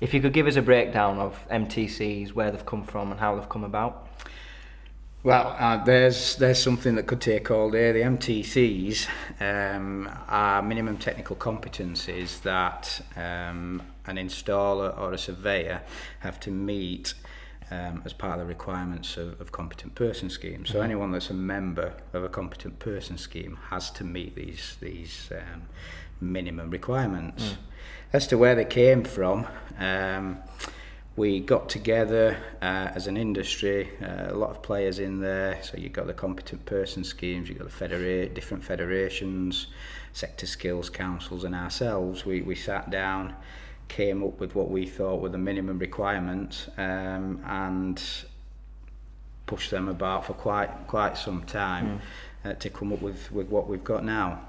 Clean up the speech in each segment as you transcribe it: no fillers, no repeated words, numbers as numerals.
If you could give us a breakdown of MTCs, where they've come from and how they've come about. Well, there's something that could take all day. The MTCs are minimum technical competencies that an installer or a surveyor have to meet as part of the requirements of competent person scheme. So anyone that's a member of a competent person scheme has to meet these minimum requirements. As to where they came from, we got together as an industry, a lot of players in there. So you've got the competent person schemes, you've got the different federations, sector skills councils, and ourselves. We sat down, came up with what we thought were the minimum requirements, and pushed them about for quite some time to come up with what we've got now.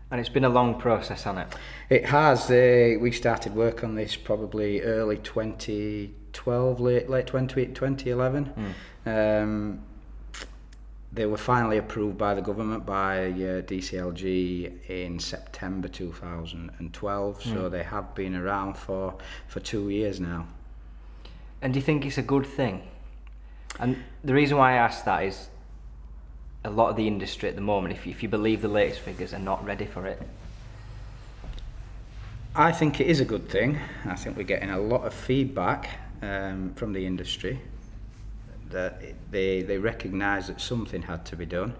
And it's been a long process, hasn't it? It has. We started work on this probably early 2012, late 2011. They were finally approved by the government, by DCLG, in September 2012. So they have been around for 2 years now. And do you think it's a good thing? And the reason why I ask that is a lot of the industry at the moment, if you believe the latest figures, are not ready for it. I think it is a good thing. I think we're getting a lot of feedback from the industry that they recognise that something had to be done.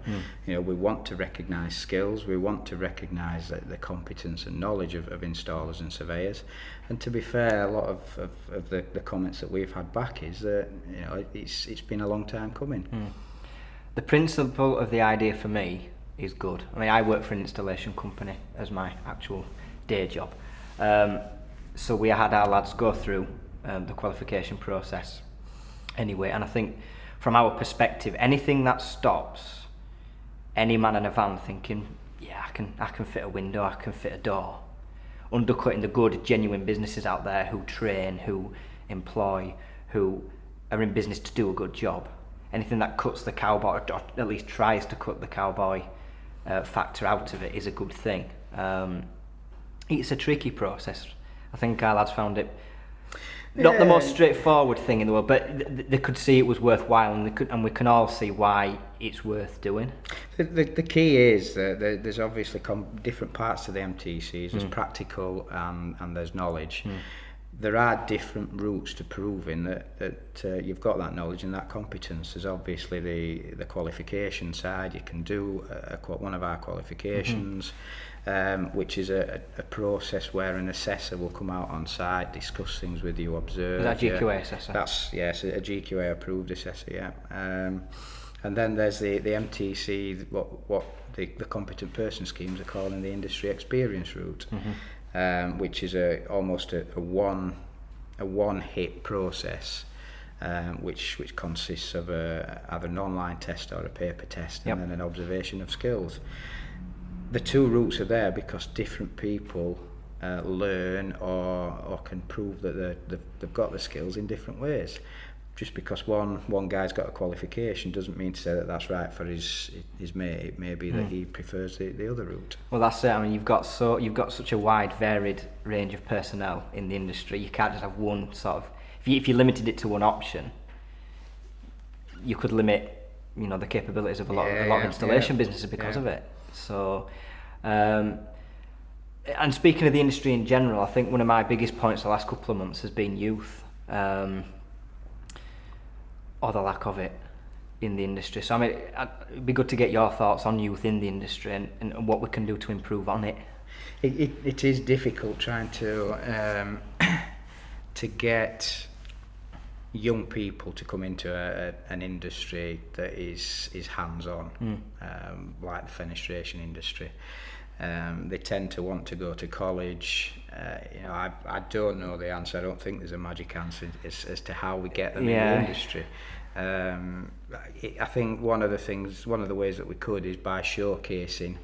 You know, we want to recognise skills, we want to recognise the competence and knowledge of installers and surveyors. And to be fair, a lot of the comments that we've had back is that, you know, it's been a long time coming. The principle of the idea for me is good. I mean, I work for an installation company as my actual day job. So we had our lads go through the qualification process anyway, and I think from our perspective, anything that stops any man in a van thinking, yeah, I can fit a window, I can fit a door, undercutting the good, genuine businesses out there who train, who employ, who are in business to do a good job. Anything that cuts the cowboy, or at least tries to cut the cowboy factor out of it, is a good thing. It's a tricky process. I think our lads found it not the most straightforward thing in the world, but they could see it was worthwhile, and we can all see why it's worth doing. The key is that there's obviously different parts to the MTCs. There's practical and there's knowledge. There are different routes to proving that you've got that knowledge and that competence. There's obviously the qualification side. You can do one of our qualifications, which is a process where an assessor will come out on site, discuss things with you, observe. Is that a GQA assessor? That's, yes, a GQA approved assessor, yeah. And then there's the MTC, what the competent person schemes are called in the industry, experience route. Which is almost a one-hit process, which consists of either an online test or a paper test, and then an observation of skills. The two routes are there because different people learn or can prove that they've got the skills in different ways. Just because one guy's got a qualification doesn't mean to say that that's right for his mate. It may be that he prefers the other route. Well, that's it. I mean, you've got such a wide, varied range of personnel in the industry. You can't just have one sort of. If you limited it to one option, you could limit, you know, the capabilities of a lot of installation businesses because of it. So, and speaking of the industry in general, I think one of my biggest points the last couple of months has been youth. Or the lack of it in the industry. So I mean, it'd be good to get your thoughts on youth in the industry and what we can do to improve on it. It is difficult trying to get young people to come into an industry that is hands-on, like the fenestration industry. They tend to want to go to college. You know, I don't know the answer. I don't think there's a magic answer as to how we get them in the industry. I think one of the ways that we could is by showcasing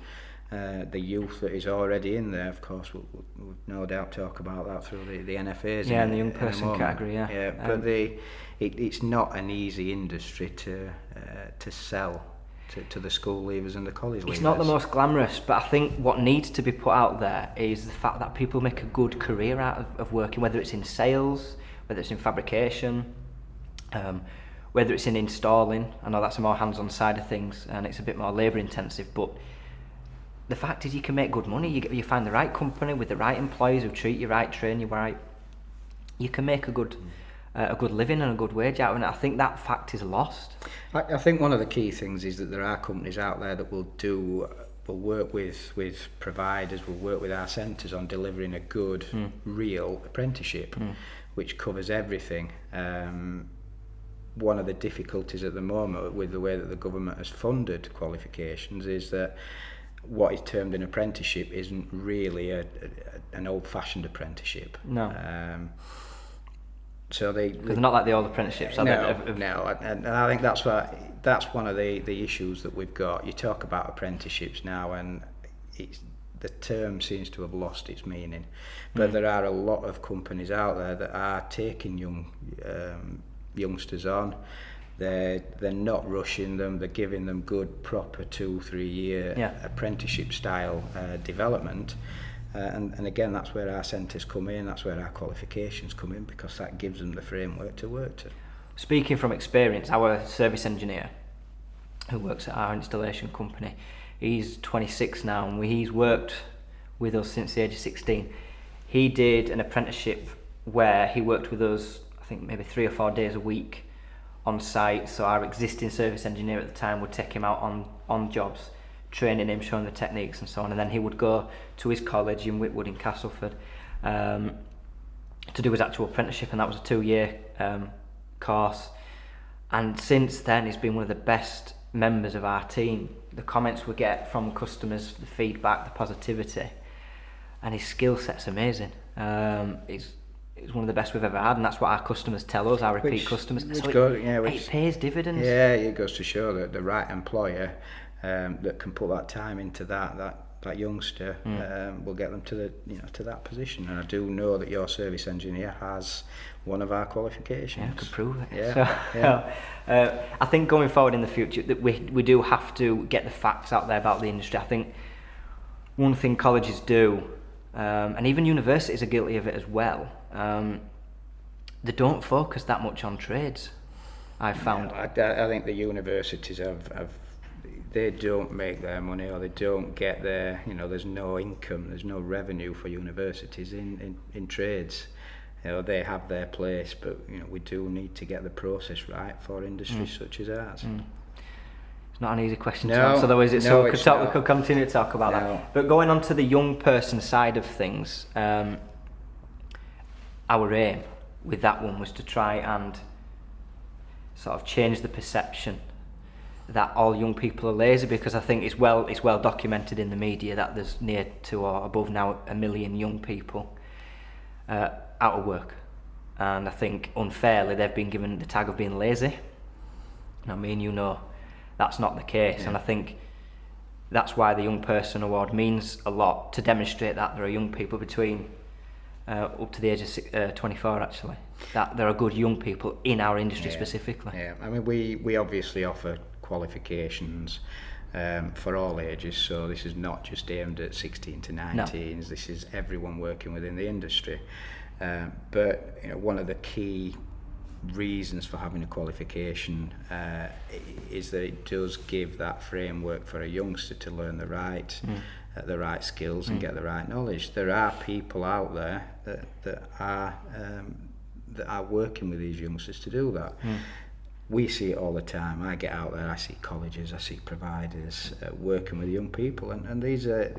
the youth that is already in there. Of course, we'll no doubt talk about that through the NFAs. Yeah, and the young person category. But it's not an easy industry to sell to the school leavers and the college leavers. It's not the most glamorous, but I think what needs to be put out there is the fact that people make a good career out of working, whether it's in sales, whether it's in fabrication, whether it's in installing. I know that's a more hands-on side of things and it's a bit more labour intensive, but the fact is you can make good money. You find the right company with the right employees who treat you right, train you right. You can make a good living and a good wage out of it. I think that fact is lost. I think one of the key things is that there are companies out there that will work with providers, will work with our centres on delivering a good, real apprenticeship, which covers everything. One of the difficulties at the moment with the way that the government has funded qualifications is that what is termed an apprenticeship isn't really an old-fashioned apprenticeship. No. So they're not like the old apprenticeships. No, and I think that's one of the issues that we've got. You talk about apprenticeships now, and the term seems to have lost its meaning. But there are a lot of companies out there that are taking youngsters on. They're not rushing them. They're giving them good, proper 2-3 year apprenticeship style development. And again, that's where our centres come in. That's where our qualifications come in, because that gives them the framework to work to. Speaking from experience, our service engineer, who works at our installation company, he's 26 now, and he's worked with us since the age of 16. He did an apprenticeship where he worked with us, I think maybe 3 or 4 days a week on site. So our existing service engineer at the time would take him out on jobs, training him, showing the techniques and so on, and then he would go to his college in Whitwood in Castleford to do his actual apprenticeship, and that was a 2-year course. And since then he's been one of the best members of our team. The comments we get from customers, the feedback, the positivity, and his skill set's amazing. It's one of the best we've ever had, and that's what our customers tell us, our repeat customers. It pays dividends. Yeah, it goes to show that the right employer that can put that time into that youngster will get them to that position. And I do know that your service engineer has one of our qualifications. Yeah, I could prove it. Yeah, I think going forward in the future that we do have to get the facts out there about the industry. I think one thing colleges do, and even universities are guilty of it as well, they don't focus that much on trades, I've found. I think the universities they don't make their money, or they don't get their, there's no income, there's no revenue for universities in trades. They have their place, but we do need to get the process right for industries such as ours. It's not an easy question to answer though, is it? So we could continue to talk about that. But going on to the young person side of things, our aim with that one was to try and sort of change the perception that all young people are lazy, because I think it's well documented in the media that there's near to or above now 1 million young people out of work, and I think unfairly they've been given the tag of being lazy. And I mean, that's not the case, and I think that's why the Young Person Award means a lot, to demonstrate that there are young people between up to the age of 24 actually, that there are good young people in our industry specifically. Yeah, I mean we obviously offer qualifications for all ages, so this is not just aimed at 16 to 19s. No. This is everyone working within the industry, but one of the key reasons for having a qualification is that it does give that framework for a youngster to learn the right skills and get the right knowledge. There are people out there that are working with these youngsters to do that. We see it all the time. I get out there, I see colleges, I see providers working with young people, and these are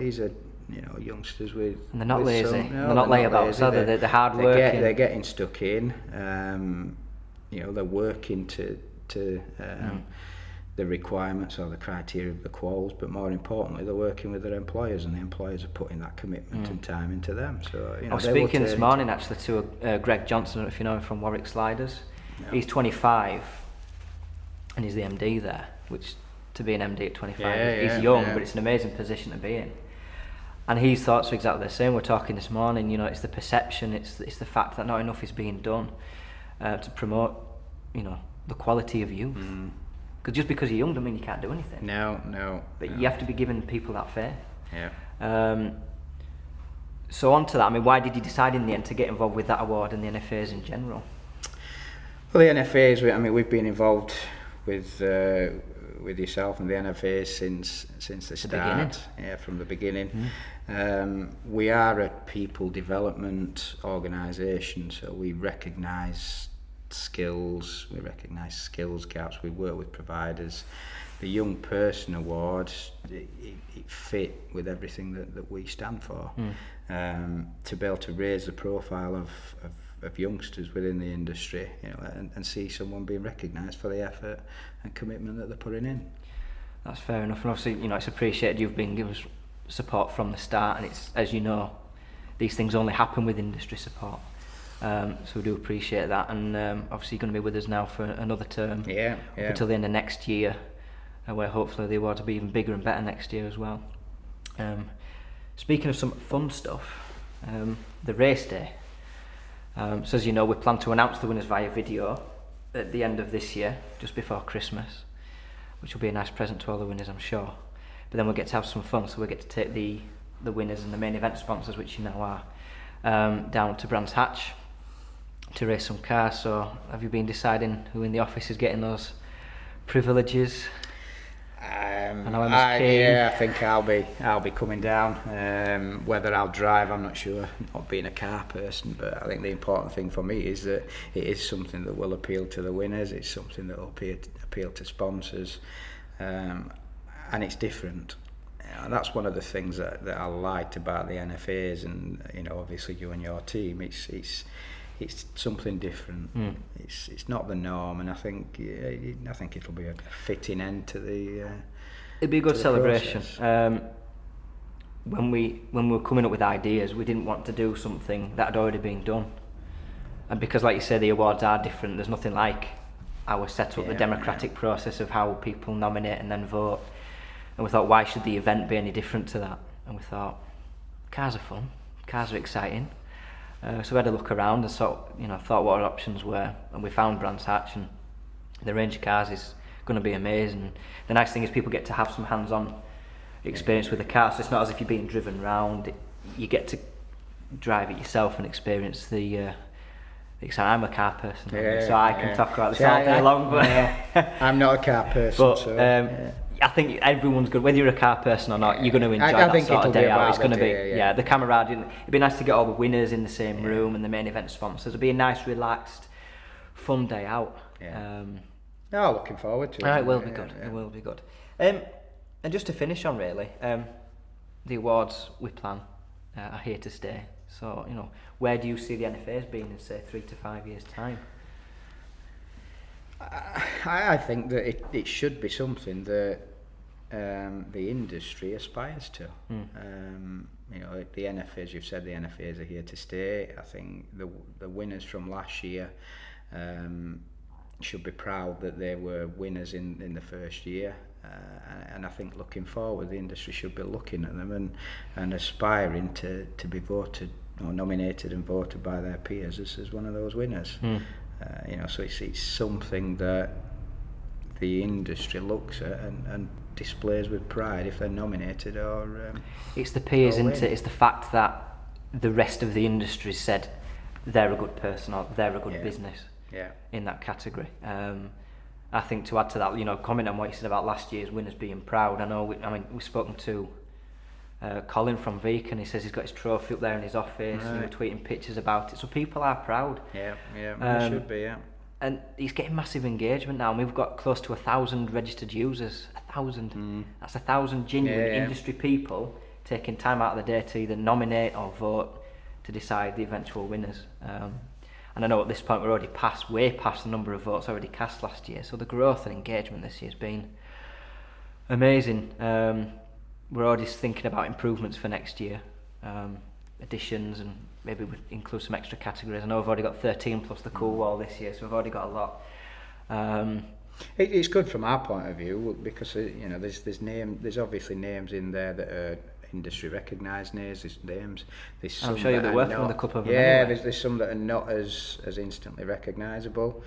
youngsters with. And they're not lazy. They're not layabouts, are they? They're hard working. They're getting stuck in. They're working to the requirements or the criteria of the quals, but more importantly, they're working with their employers, and the employers are putting that commitment and time into them. So I was speaking this morning actually to Greg Johnson, if you know him, from Warwick Sliders. No. He's 25, and he's the MD there, which to be an MD at 25, he's young, but it's an amazing position to be in. And his thoughts are exactly the same. We're talking this morning, it's the perception, it's the fact that not enough is being done to promote, the quality of youth. Because just because you're young doesn't mean you can't do anything. No. But you have to be giving people that faith. Yeah. So on to that, I mean, why did you decide in the end to get involved with that award and the NFAs in general? Well, the NFAs, I mean, we've been involved with yourself and the NFAs since the start. Yeah, from the beginning. We are a people development organisation, so we recognise skills, we recognise skills gaps, we work with providers. The Young Person Award, it fit with everything that we stand for. To be able to raise the profile of youngsters within the industry, you know, and see someone being recognised for the effort and commitment that they're putting in. That's fair enough, and obviously, you know, it's appreciated you've been giving us support from the start, and it's, as you know, these things only happen with industry support. So we do appreciate that, and obviously you're going to be with us now for another term, up until the end of next year, where hopefully the awards will be even bigger and better next year as well. Speaking of some fun stuff, the race day. So as you know, we plan to announce the winners via video at the end of this year, just before Christmas, which will be a nice present to all the winners, I'm sure. But then we'll get to have some fun, so we'll get to take the winners and the main event sponsors, which you now are, down to Brands Hatch to race some cars. So have you been deciding who in the office is getting those privileges? I think I'll be coming down. Whether I'll drive, I'm not sure. Not being a car person, but I think the important thing for me is that it is something that will appeal to the winners. It's something that will appeal to sponsors, and it's different. That's one of the things that I liked about the NFAs, and you know, obviously you and your team. It's something different. It's not the norm, and I think it'll be a fitting end to the. It'd be a good celebration. When we were coming up with ideas, we didn't want to do something that had already been done, and because, like you say, the awards are different. There's nothing like our setup, the democratic process of how people nominate and then vote. And we thought, why should the event be any different to that? And we thought, cars are fun, cars are exciting. So we had a look around and thought what our options were, and we found Brands Hatch, and the range of cars is going to be amazing. The nice thing is people get to have some hands-on experience with the car, so it's not as if you're being driven round. You get to drive it yourself and experience the excitement. I'm a car person, so I can talk about this all day long. But I'm not a car person. I think everyone's good, whether you're a car person or not. You're going to enjoy that sort of day out. It's going to be the camaraderie. It'd be nice to get all the winners in the same room and the main event sponsors. It'd be a nice, relaxed, fun day out. Looking forward to it. It will be good. It will be good. And just to finish on, really, the awards we plan are here to stay. So, you know, where do you see the NFAs being in, say, 3 to 5 years' time? I think that it should be something that the industry aspires to. You know, the NFAs, you've said the NFAs are here to stay. I think the winners from last year should be proud that they were winners in the first year. And I think looking forward, the industry should be looking at them and aspiring to be voted or nominated and voted by their peers as one of those winners. You know, so it's something that the industry looks at and displays with pride if they're nominated or. It's the peers, isn't it? It's the fact that the rest of the industry said they're a good person or they're a good business. In that category. I think to add to that, you know, comment on what you said about last year's winners being proud. I know. We've spoken to Colin from Vic, and he says he's got his trophy up there in his office, and he was tweeting pictures about it. So people are proud. They should be. And he's getting massive engagement now. And we've got close to 1,000 registered users. 1,000. That's 1,000 genuine industry people taking time out of the day to either nominate or vote to decide the eventual winners. And I know at this point we're already way past the number of votes already cast last year. So the growth and engagement this year has been amazing. We're already thinking about improvements for next year, additions, and maybe we include some extra categories. I know we've already got 13 plus the cool wall this year, so we've already got a lot. It's good from our point of view because you know there's obviously names in there that are industry recognised names. There's some I'm sure you'll be working with a couple of them. Anyway. There's some that are not as instantly recognisable.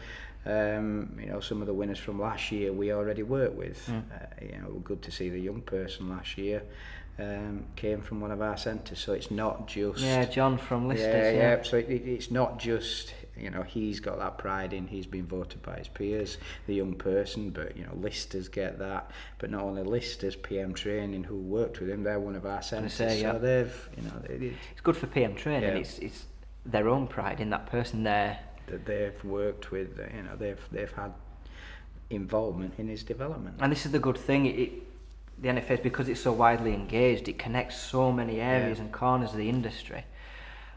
You know, some of the winners from last year we already worked with. You know, good to see the young person last year came from one of our centres. So it's not just John from Listers. yeah. So it's not just, you know, he's got that pride in he's been voted by his peers, the young person, but you know, Listers get that. But not only Listers, PM Training, who worked with him, they're one of our centres. So they've, you know, it's good for PM Training. It's their own pride in that person there that they've worked with. You know, they've had involvement in his development. And this is the good thing. The NFA, because it's so widely engaged, it connects so many areas and corners of the industry.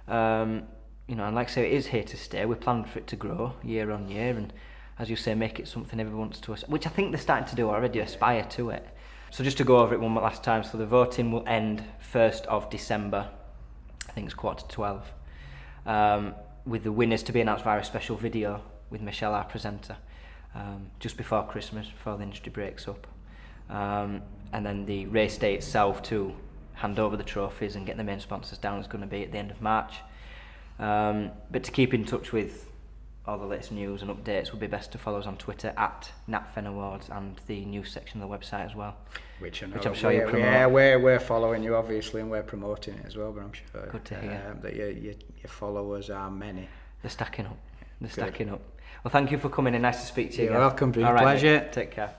You know, and like I say, it is here to stay. We plan for it to grow year on year, and as you say, make it something everyone wants to, which I think they're starting to do already, aspire to it. So just to go over it one last time, so the voting will end 1st of December, I think it's 11:45, with the winners to be announced via a special video with Michelle, our presenter, just before Christmas, before the industry breaks up. And then the race day itself to hand over the trophies and get the main sponsors down is going to be at the end of March. But to keep in touch with all the latest news and updates, would be best to follow us on Twitter at NatFen Awards and the news section of the website as well. Which I'm sure you promote. Yeah, we're following you obviously, and we're promoting it as well. But I'm sure good to hear that your followers are many. They're stacking up. Well, thank you for coming in. Nice to speak to you. You're welcome. Been a pleasure. pleasure. Take care.